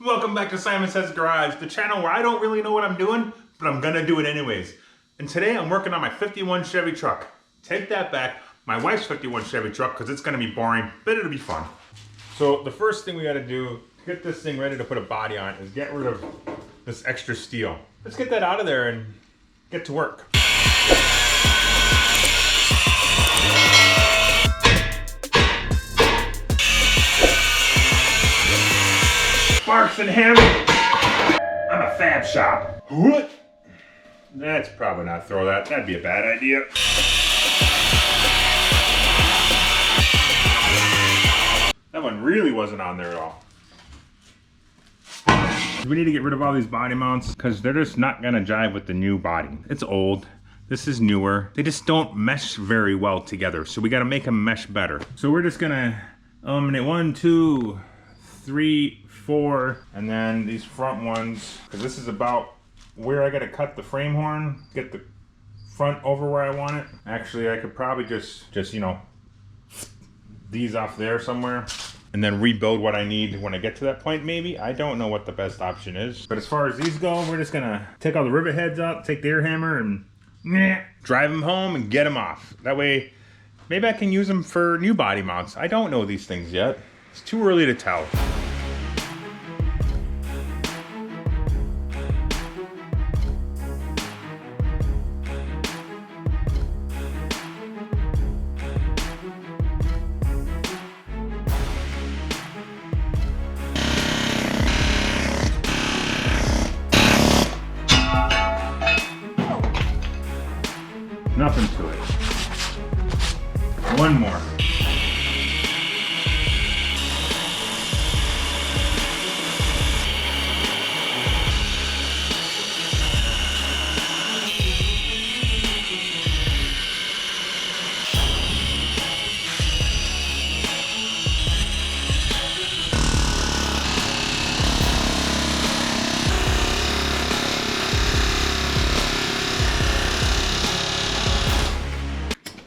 Welcome back to Simon Says Garage, the channel where I don't really know what I'm doing, but I'm gonna do it anyways. And today I'm working on my 51 Chevy truck. Take that back, my wife's 51 Chevy truck, because it's gonna be boring, but it'll be fun. So the first thing we gotta do to get this thing ready to put a body on is get rid of this extra steel. Let's get that out of there and get to work. Sparks and Hammer. I'm a fab shop. What? That's probably not throw that. That'd be a bad idea. That one really wasn't on there at all. We need to get rid of all these body mounts because they're just not gonna jive with the new body. It's old. This is newer. They just don't mesh very well together. So we gotta make them mesh better. So we're just gonna eliminate 1, 2, 3, 4, and then these front ones, because this is about where I gotta cut the frame horn, get the front over where I want it. Actually, I could probably just you know, these off there somewhere, and then rebuild what I need when I get to that point, maybe. I don't know what the best option is. But as far as these go, we're just gonna take all the rivet heads out, take the air hammer, and drive them home and get them off. That way, maybe I can use them for new body mounts. I don't know these things yet. It's too early to tell. Nothing to it. One more.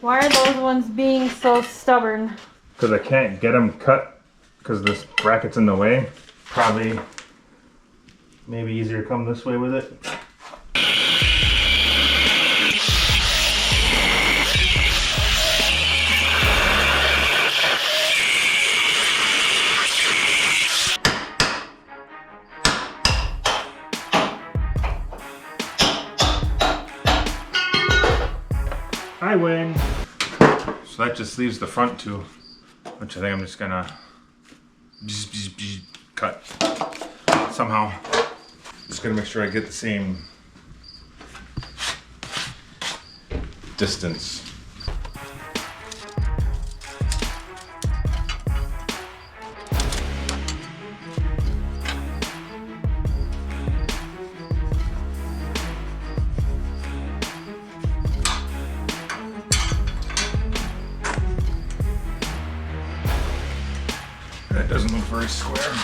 Why are those ones being so stubborn? Because I can't get them cut because this bracket's in the way. Probably, maybe easier to come this way with it. I win. So that just leaves the front two, which I think I'm just gonna cut somehow. Just gonna make sure I get the same distance. That doesn't look very square.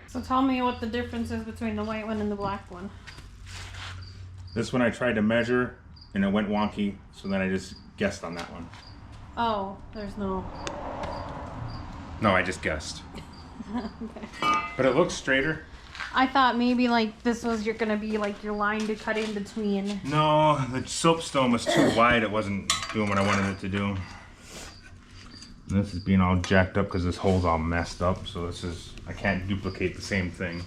So tell me what the difference is between the white one and the black one. This one I tried to measure and it went wonky, so then I just guessed on that one. Oh, there's no... No, I just guessed. Okay. But it looks straighter. I thought maybe like this was gonna be like your line to cut in between. No, the soapstone was too wide. It wasn't doing what I wanted it to do. And this is being all jacked up because this hole's all messed up. So this is, I can't duplicate the same thing.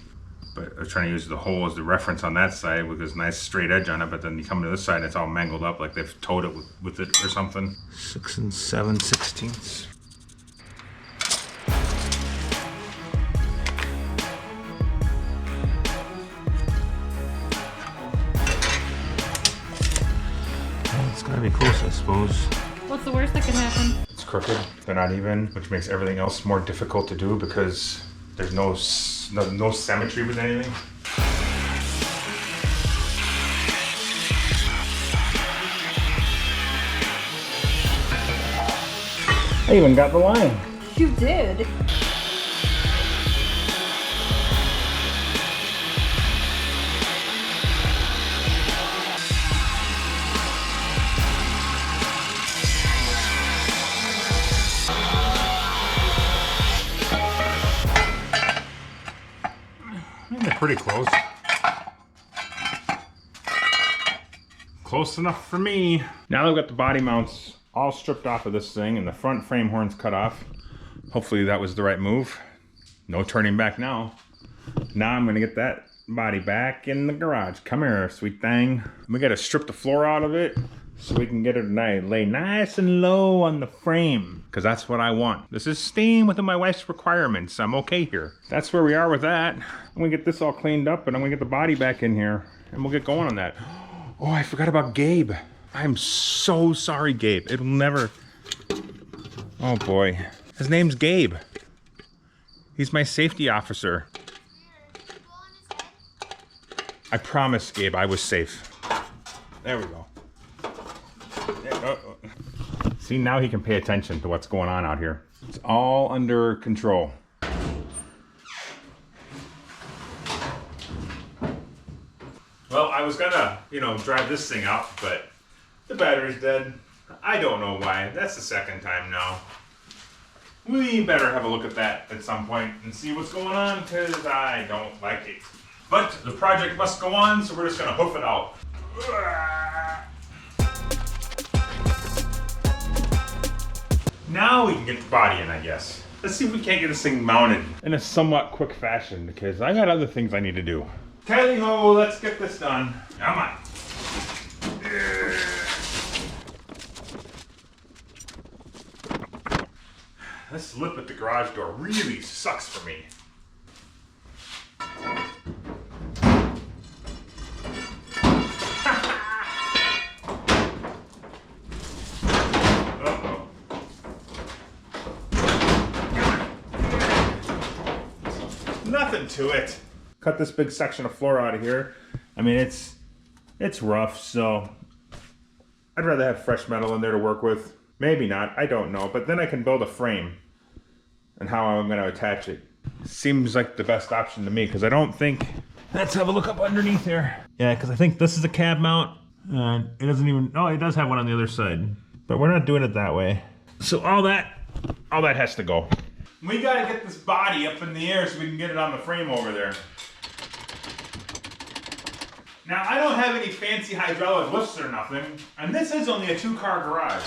But I was trying to use the hole as the reference on that side with this nice straight edge on it. But then you come to this side and it's all mangled up like they've towed it with it or something. 6 7/16. It's gotta be close, I suppose. What's the worst that can happen? It's crooked, they're not even, which makes everything else more difficult to do because there's no symmetry with anything. I even got the line. You did. pretty close. Close enough for me. Now that I've got the body mounts all stripped off of this thing and the front frame horns cut off, hopefully that was the right move. No turning back now. Now I'm gonna get that body back in the garage. Come here, sweet thing. We gotta strip the floor out of it so we can get it to lay nice and low on the frame, because that's what I want. This is staying within my wife's requirements. I'm okay here. That's where we are with that. I'm gonna get this all cleaned up and I'm gonna get the body back in here and we'll get going on that. Oh, I forgot about Gabe. I'm so sorry, Gabe. It'll never... Oh boy. His name's Gabe. He's my safety officer. I promise, Gabe, I was safe. There we go. See, now he can pay attention to what's going on out here. It's all under control. Well, I was gonna, drive this thing out, but the battery's dead. I don't know why. That's the second time now. We better have a look at that at some point and see what's going on, because I don't like it. But the project must go on, so we're just gonna hoof it out. Now we can get the body in, I guess. Let's see if we can't get this thing mounted in a somewhat quick fashion, because I got other things I need to do. Tally-ho, let's get this done. Come on. This lip at the garage door really sucks for me. Uh-oh. Nothing to it. Cut this big section of floor out of here. I mean, it's rough, so I'd rather have fresh metal in there to work with. Maybe not, I don't know, but then I can build a frame and how I'm going to attach it. Seems like the best option to me, because I don't think... Let's have a look up underneath here. Yeah, because I think this is a cab mount, and it doesn't even... Oh, it does have one on the other side, but we're not doing it that way. So all that has to go. We got to get this body up in the air so we can get it on the frame over there. Now, I don't have any fancy hydraulic lifts or nothing, and this is only a 2-car garage.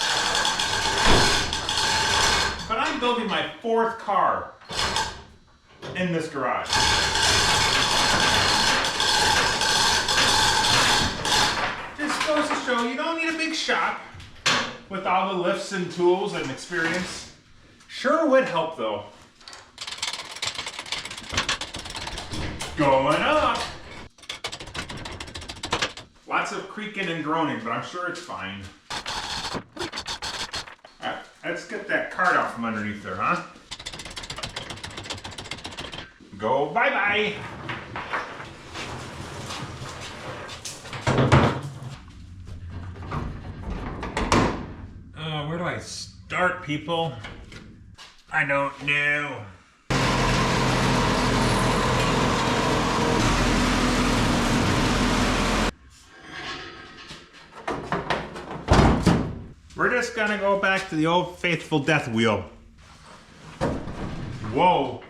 But I'm building my 4th car in this garage. Just goes to show you don't need a big shop with all the lifts and tools and experience. Sure would help though. Going up. Lots of creaking and groaning, but I'm sure it's fine. All right, let's get that cart out from underneath there, huh? Go bye-bye. Where do I start, people? I don't know. We're just gonna go back to the old faithful death wheel. Whoa.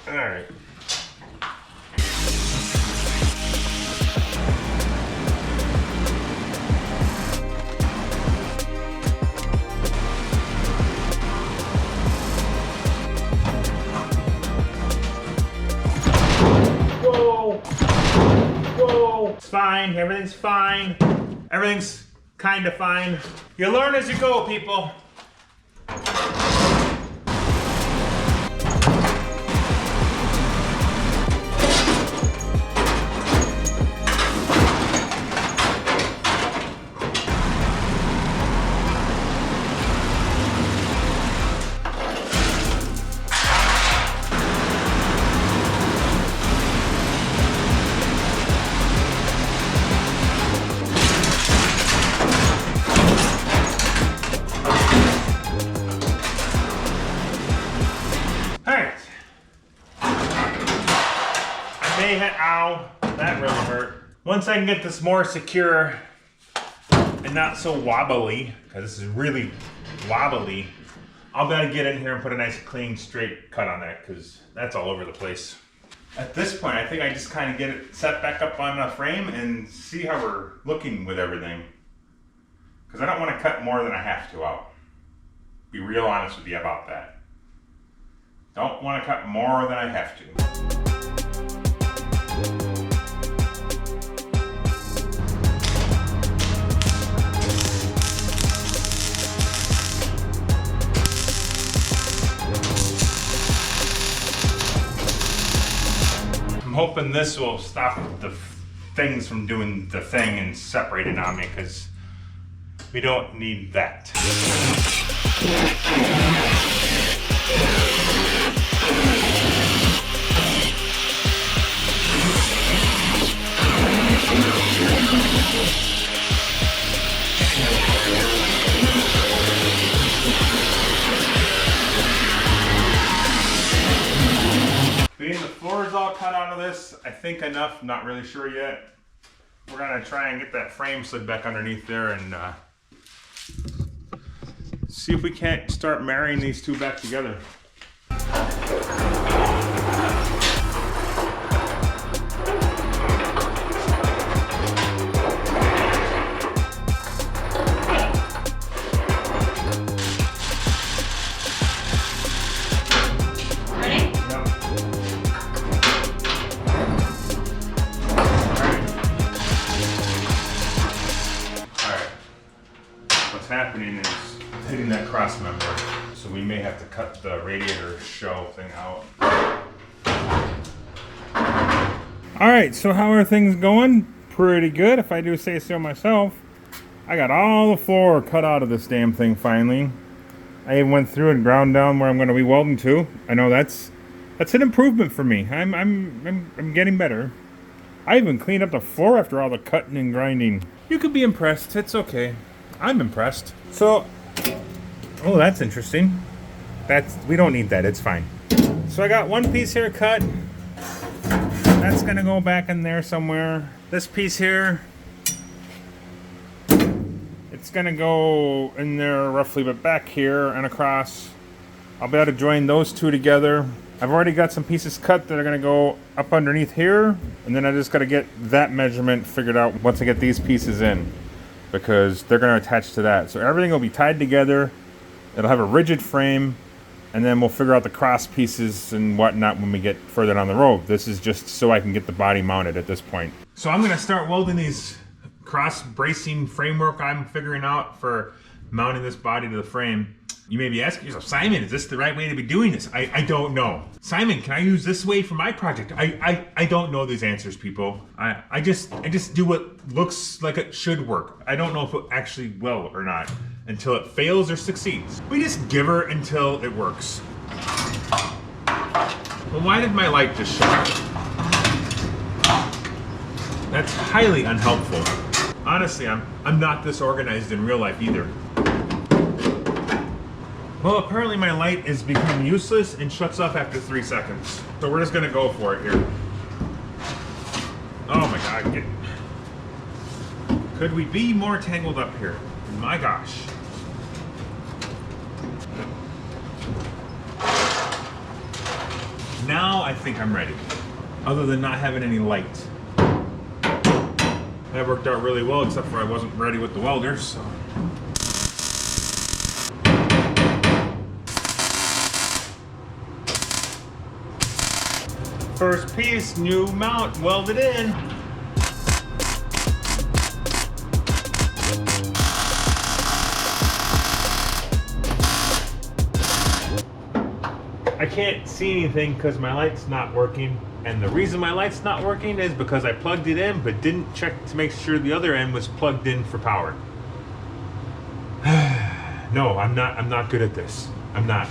All right. It's fine, everything's fine. Everything's kind of fine. You learn as you go, people. Ow, that really hurt. Once I can get this more secure and and not so wobbly, because this is really wobbly, I'll be able to get in here and put a nice clean straight cut on that, because that's all over the place. At this point, I think I just kind of get it set back up on a frame and see how we're looking with everything. Because I don't want to cut more than I have to out. Be real honest with you about that. Don't want to cut more than I have to. I'm hoping this will stop the things from doing the thing and separating on me, because we don't need that. Being the floor is all cut out of this, I think enough, not really sure yet. We're gonna try and get that frame slid back underneath there and see if we can't start marrying these two back together. Happening is hitting that cross member, so we may have to cut the radiator shell thing out. Alright, so how are things going? Pretty good, if I do say so myself. I got all the floor cut out of this damn thing finally. I even went through and ground down where I'm going to be welding to. I know that's an improvement for me. I'm getting better. I even cleaned up the floor after all the cutting and grinding. You could be impressed, it's okay. I'm impressed. So, oh, that's interesting. We don't need that, it's fine. So I got one piece here cut. That's gonna go back in there somewhere. This piece here, it's gonna go in there roughly, but back here and across. I'll be able to join those two together. I've already got some pieces cut that are gonna go up underneath here, and then I just gotta get that measurement figured out once I get these pieces in, because they're going to attach to that. So everything will be tied together. It'll have a rigid frame, and then we'll figure out the cross pieces and whatnot when we get further down the road. This is just so I can get the body mounted at this point. So I'm going to start welding these cross bracing framework I'm figuring out for mounting this body to the frame. You may be asking yourself, Simon, is this the right way to be doing this? I don't know. Simon, can I use this way for my project? I don't know these answers, people. I just do what looks like it should work. I don't know if it actually will or not until it fails or succeeds. We just give her until it works. Well, why did my light just shut off? That's highly unhelpful. Honestly, I'm not this organized in real life either. Well, apparently my light is becoming useless and shuts off after 3 seconds. So we're just gonna go for it here. Oh my God, could we be more tangled up here? My gosh. Now I think I'm ready. Other than not having any light. That worked out really well, except for I wasn't ready with the welders, so. First piece, new mount, welded in. I can't see anything because my light's not working. And the reason my light's not working is because I plugged it in but didn't check to make sure the other end was plugged in for power. No, I'm not good at this. I'm not.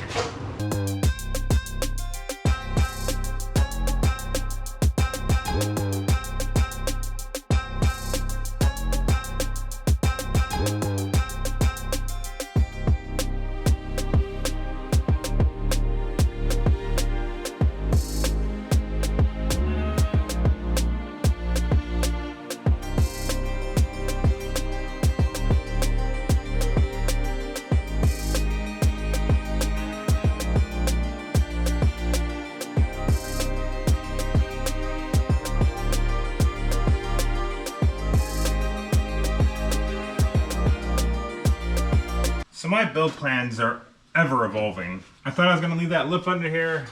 So my build plans are ever evolving. I thought I was gonna leave that lip under here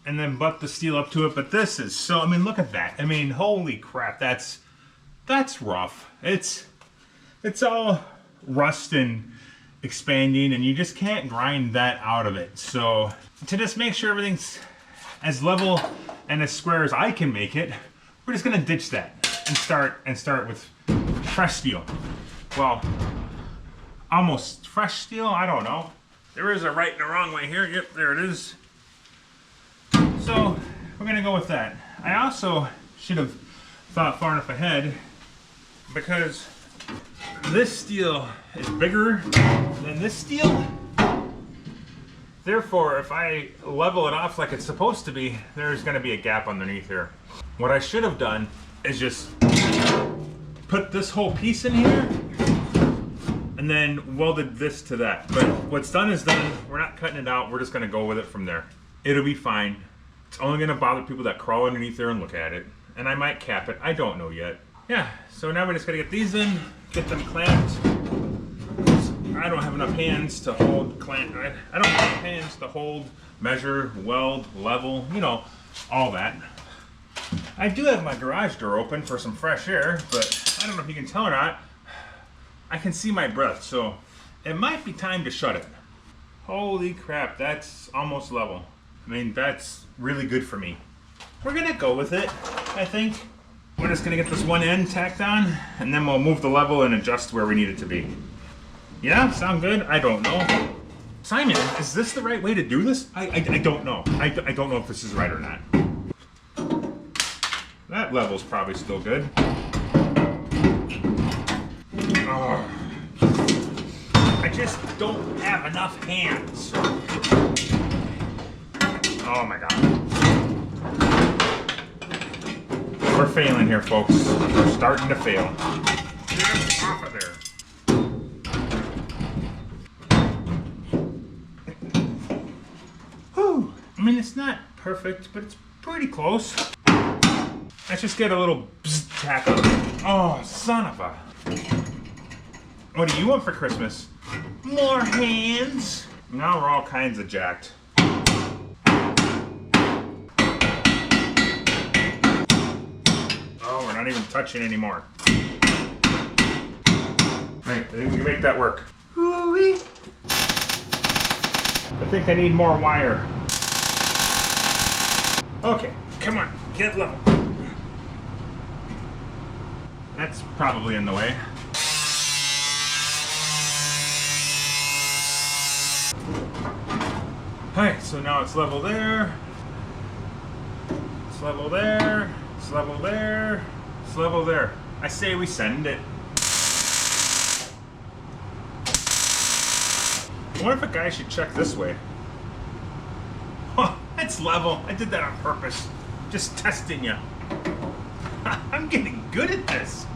and then butt the steel up to it, but this is so, I mean, look at that. I mean, holy crap, that's rough. It's all rust and expanding, and you just can't grind that out of it. So to just make sure everything's as level and as square as I can make it, we're just gonna ditch that and start with fresh steel. Well, almost fresh steel, I don't know. There is a right and a wrong way here. Yep, there it is. So we're gonna go with that. I also should have thought far enough ahead, because this steel is bigger than this steel. Therefore, if I level it off like it's supposed to be, there's gonna be a gap underneath here. What I should have done is just put this whole piece in here and then welded this to that. But what's done is done. We're not cutting it out. We're just gonna go with it from there. It'll be fine. It's only gonna bother people that crawl underneath there and look at it. And I might cap it. I don't know yet. Yeah, so now we're just gonna get these in, get them clamped. I don't have enough hands to hold, clamp. I don't have enough hands to hold, measure, weld, level, you know, all that. I do have my garage door open for some fresh air, but I don't know if you can tell or not. I can see my breath, so it might be time to shut it. Holy crap, that's almost level. I mean, that's really good for me. We're gonna go with it, I think. We're just gonna get this one end tacked on, and then we'll move the level and adjust where we need it to be. Yeah, sound good? I don't know. Simon, is this the right way to do this? I don't know. I don't know if this is right or not. That level's probably still good. Oh. I just don't have enough hands. Oh my God. We're failing here, folks. We're starting to fail. Get off of there. Whew. I mean, it's not perfect, but it's pretty close. Let's just get a little tack on it. Oh, son of a... What do you want for Christmas? More hands. Now we're all kinds of jacked. Oh, we're not even touching anymore. Right, I think we can make that work. Ooh-wee. I think I need more wire. Okay, come on, get level. That's probably in the way. Alright, so now it's level there. It's level there. It's level there. It's level there. I say we send it. I wonder if a guy should check this way. Huh, it's level. I did that on purpose. Just testing you. I'm getting good at this.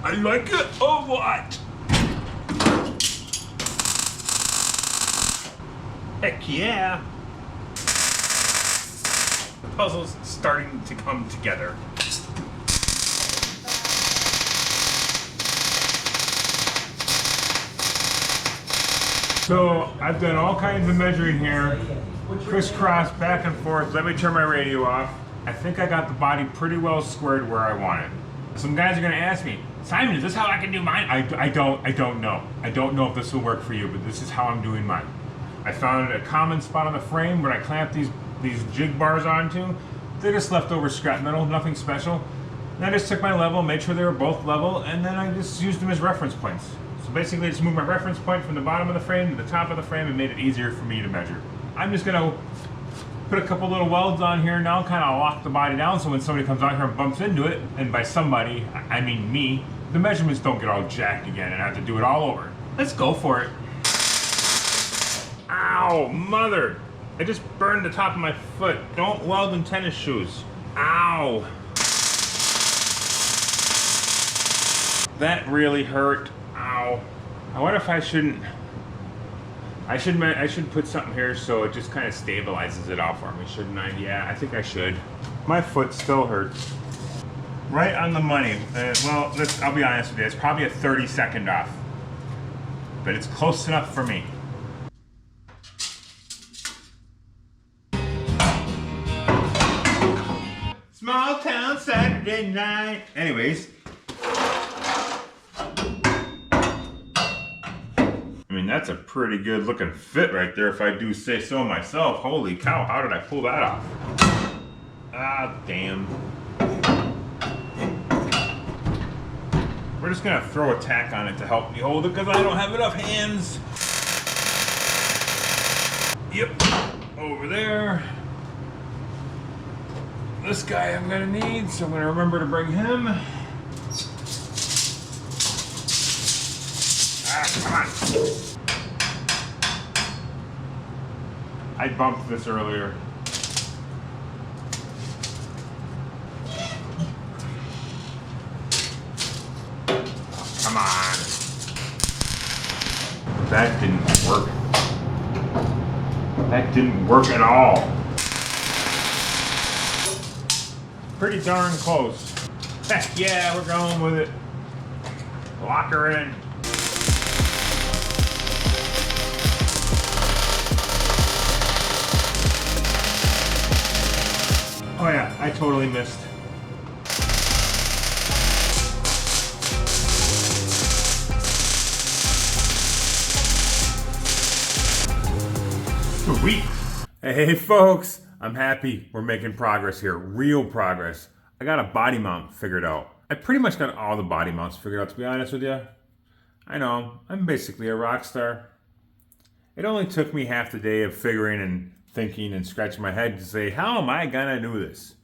I like it or what? Heck yeah. The puzzle's starting to come together. So I've done all kinds of measuring here, crisscross, back and forth. Let me turn my radio off. I think I got the body pretty well squared where I want it. Some guys are gonna ask me, Simon, is this how I can do mine? I don't know. I don't know if this will work for you, but this is how I'm doing mine. I found a common spot on the frame where I clamped these jig bars onto. They're just leftover scrap metal, nothing special. And I just took my level, made sure they were both level, and then I just used them as reference points. So basically I just moved my reference point from the bottom of the frame to the top of the frame and made it easier for me to measure. I'm just gonna put a couple little welds on here now, kind of lock the body down so when somebody comes out here and bumps into it, and by somebody, I mean me, the measurements don't get all jacked again and I have to do it all over. Let's go for it. Ow, mother! I just burned the top of my foot. Don't weld in tennis shoes. Ow! That really hurt. Ow. I wonder if I shouldn't... I should put something here so it just kind of stabilizes it out for me, shouldn't I? Yeah, I think I should. My foot still hurts. Right on the money. Well, I'll be honest with you, it's probably a 30-second off. But it's close enough for me. Small town Saturday night. Anyways. I mean, that's a pretty good looking fit right there if I do say so myself. Holy cow, how did I pull that off? Ah, damn. We're just gonna throw a tack on it to help me hold it because I don't have enough hands. Yep, over there. This guy I'm gonna need, so I'm gonna remember to bring him. Ah, come on. I bumped this earlier. Come on. That didn't work. That didn't work at all. Pretty darn close. Heck yeah, we're going with it. Lock her in. Oh yeah, I totally missed. Sweet. Hey folks, I'm happy we're making progress here, real progress. I got a body mount figured out. I pretty much got all the body mounts figured out, to be honest with you. I know, I'm basically a rock star. It only took me half the day of figuring and thinking and scratching my head to say, how am I gonna do this?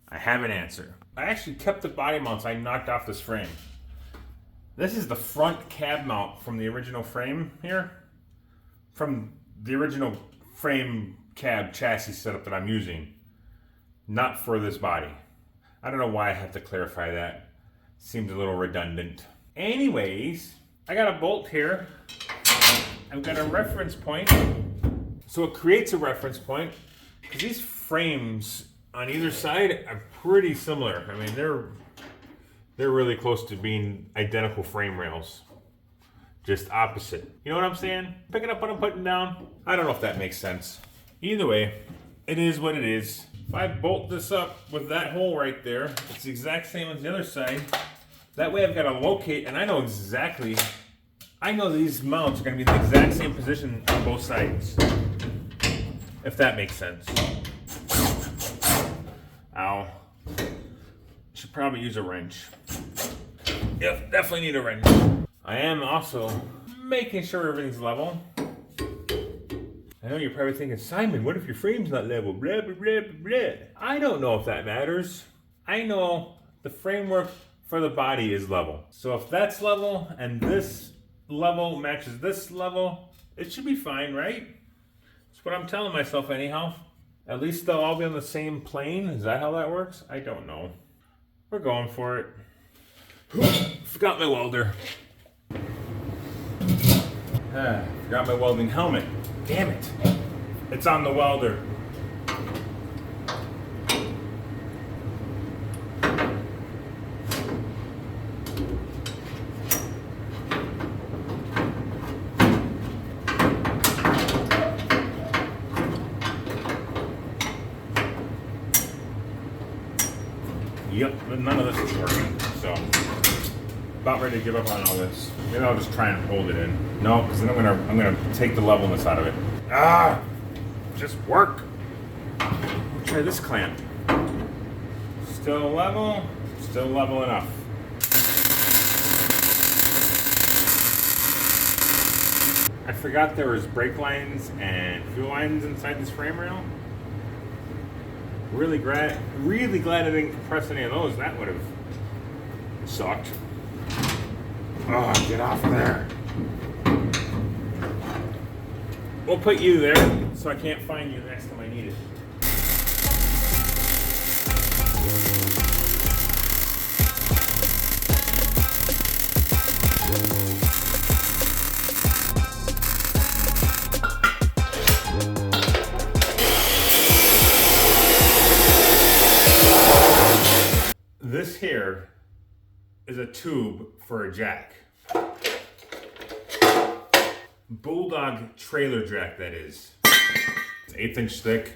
I have an answer. I actually kept the body mounts I knocked off this frame. This is the front cab mount from the original frame here. From the original frame cab chassis setup that I'm using. Not for this body. I don't know why I have to clarify that. Seems a little redundant. Anyways, I got a bolt here. I've got a reference point. So it creates a reference point because these frames on either side are pretty similar. I mean, they're really close to being identical frame rails. Just opposite. You know what I'm saying? Picking up what I'm putting down. I don't know if that makes sense. Either way, it is what it is. If I bolt this up with that hole right there, it's the exact same as the other side. That way I've got to locate, and I know exactly, I know these mounts are going to be in the exact same position on both sides. If that makes sense. Ow. Should probably use a wrench. Yep, definitely need a wrench. I am also making sure everything's level. I know you're probably thinking, Simon, what if your frame's not level? Blah, blah, blah, blah, blah. I don't know if that matters. I know the framework for the body is level. So if that's level and this level matches this level, it should be fine, right? That's what I'm telling myself anyhow. At least they'll all be on the same plane. Is that how that works? I don't know. We're going for it. Forgot my welder. Forgot my welding helmet. Damn it. It's on the welder. Yep, but none of this is working, so about ready to give up on all this. Maybe I'll just try and hold it in. No, because then I'm gonna take the levelness out of it. Ah, just work. Try this clamp. Still level enough. I forgot there was brake lines and fuel lines inside this frame rail. Really glad I didn't compress any of those. That would have sucked. Oh, get off of there. We'll put you there so I can't find you the next time I need it. this here is a tube for a jack. Bulldog trailer jack, that is. It's 1/8 inch thick.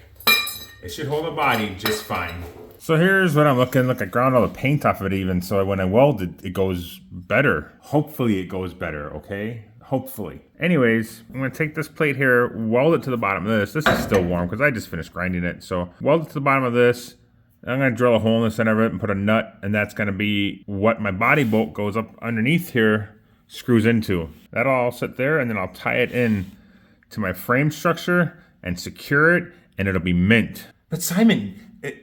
It should hold a body just fine. So here's what I'm looking. Look, I ground all the paint off of it even, so when I weld it, it goes better. Hopefully it goes better, okay? Hopefully. Anyways, I'm gonna take this plate here, weld it to the bottom of this. This is still warm because I just finished grinding it. So weld it to the bottom of this. I'm gonna drill a hole in the center of it and put a nut, and that's gonna be what my body bolt goes up underneath here, screws into. That'll all sit there, and then I'll tie it in to my frame structure and secure it, and it'll be mint. But Simon,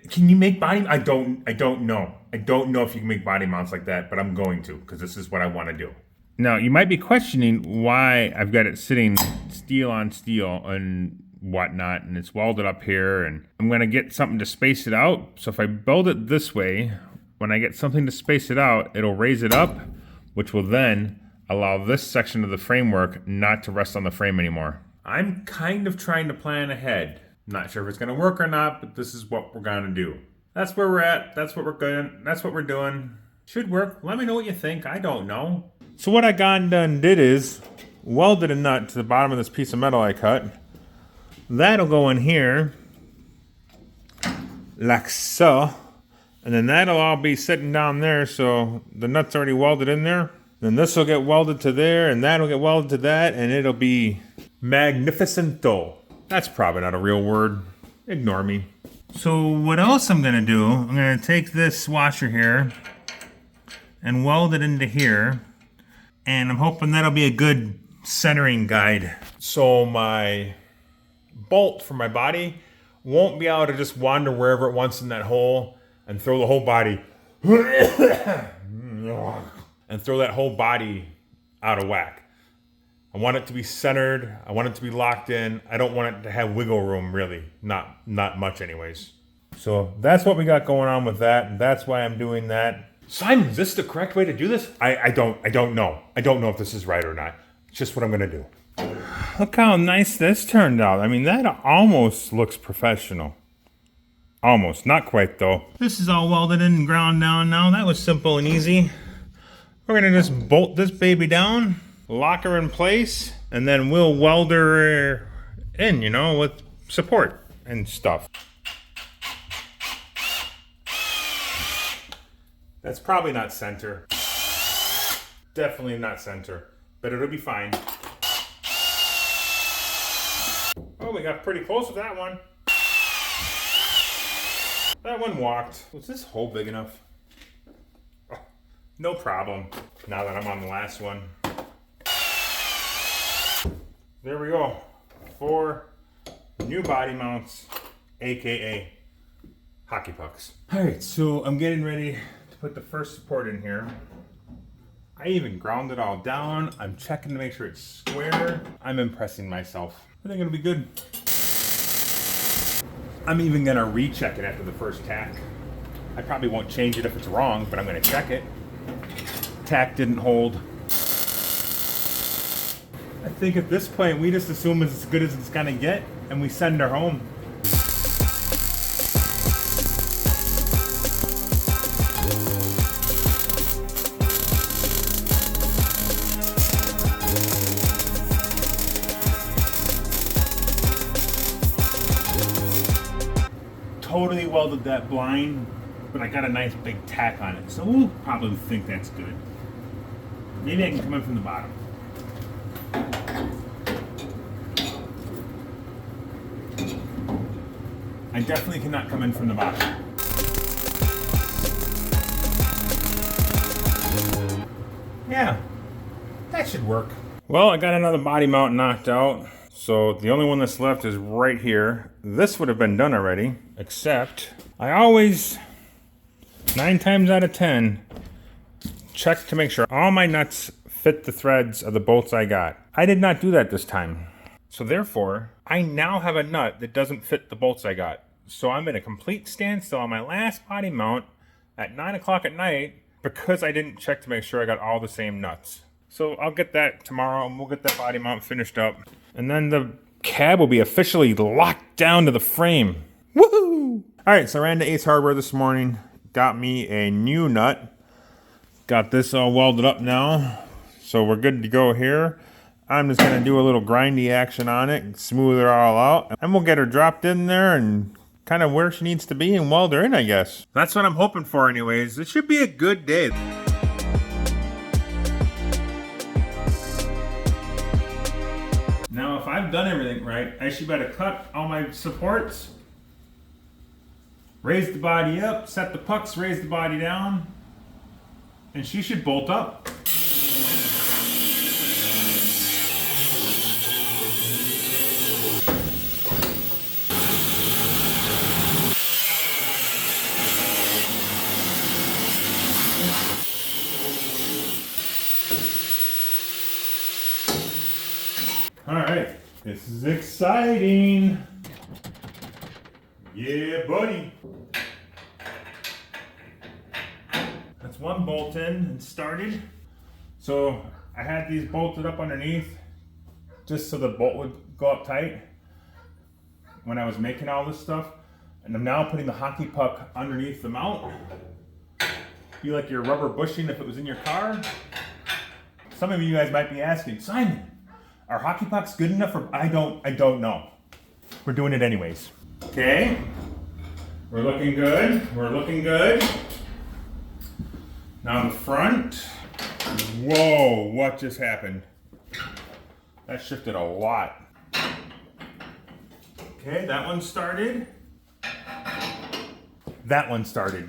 can you make body? I don't know. I don't know if you can make body mounts like that, but I'm going to, because this is what I want to do. Now, you might be questioning why I've got it sitting steel on steel and whatnot, and it's welded up here, and I'm gonna get something to space it out. So if I build it this way, when I get something to space it out, it'll raise it up, which will then allow this section of the framework not to rest on the frame anymore. I'm kind of trying to plan ahead. Not sure if it's gonna work or not, but this is what we're gonna do. That's where we're at, that's what we're good, that's what we're doing. Should work. Let me know what you think. I don't know. So what I got done did is welded a nut to the bottom of this piece of metal I cut. That'll go in here, like so, and then that'll all be sitting down there, so the nut's already welded in there. Then this will get welded to there, and that'll get welded to that, and it'll be magnificento. That's probably not a real word. Ignore me. So what else I'm gonna do, I'm gonna take this washer here and weld it into here, and I'm hoping that'll be a good centering guide. So my bolt for my body won't be able to just wander wherever it wants in that hole and throw the whole body and throw that whole body out of whack. I want it to be centered. I want it to be locked in. I don't want it to have wiggle room, really. Not much anyways. So that's what we got going on with that, and that's why I'm doing that. Simon, is this the correct way to do this? I don't know. I don't know if this is right or not. It's just what I'm gonna do. Look how nice this turned out. I mean, that almost looks professional. Almost, not quite though. This is all welded in and ground down now. That was simple and easy. We're gonna just bolt this baby down, lock her in place, and then we'll weld her in, you know, with support and stuff. That's probably not center. Definitely not center, but it'll be fine. Oh, we got pretty close with that one. That one walked. Was this hole big enough? Oh, no problem. Now that I'm on the last one. There we go. 4 new body mounts, AKA hockey pucks. All right, so I'm getting ready to put the first support in here. I even ground it all down. I'm checking to make sure it's square. I'm impressing myself. I think it'll be good. I'm even gonna recheck it after the first tack. I probably won't change it if it's wrong, but I'm gonna check it. Tack didn't hold. I think at this point, we just assume it's as good as it's gonna get, and we send her home. Totally welded that blind, but I got a nice big tack on it, so we'll probably think that's good. Maybe I can come in from the bottom. I definitely cannot come in from the bottom. Yeah, that should work. Well, I got another body mount knocked out. So the only one that's left is right here. This would have been done already, except I always, 9 times out of 10, check to make sure all my nuts fit the threads of the bolts I got. I did not do that this time. So therefore, I now have a nut that doesn't fit the bolts I got. So I'm in a complete standstill on my last body mount at 9 o'clock at night because I didn't check to make sure I got all the same nuts. So I'll get that tomorrow and we'll get that body mount finished up. And then the cab will be officially locked down to the frame. Woohoo! All right, so I ran to Ace Hardware this morning, got me a new nut. Got this all welded up now, so we're good to go here. I'm just gonna do a little grindy action on it and smooth her all out. And we'll get her dropped in there and kind of where she needs to be and weld her in, I guess. That's what I'm hoping for anyways. It should be a good day. Now if I've done everything right, I should be able to cut all my supports, raise the body up, set the pucks, raise the body down, and she should bolt up. All right, this is exciting. Yeah, buddy. That's one bolt in and started. So I had these bolted up underneath just so the bolt would go up tight when I was making all this stuff. And I'm now putting the hockey puck underneath the mount. Be like your rubber bushing if it was in your car. Some of you guys might be asking, Simon, are hockey pucks good enough for, I don't know. We're doing it anyways. Okay, we're looking good, we're looking good. Now the front, whoa, what just happened? That shifted a lot. Okay, that one started. That one started.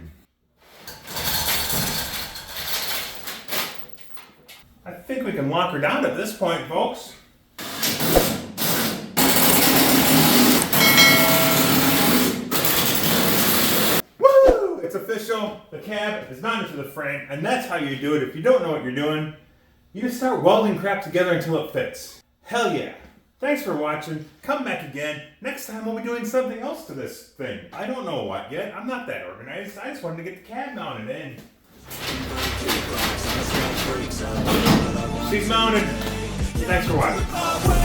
I think we can lock her down at this point, folks. Woo! It's official. The cab is mounted to the frame, and that's how you do it. If you don't know what you're doing, you just start welding crap together until it fits. Hell yeah. Thanks for watching. Come back again. Next time we'll be doing something else to this thing. I don't know what yet. I'm not that organized. I just wanted to get the cab mounted in. She's mounted. Thanks for watching.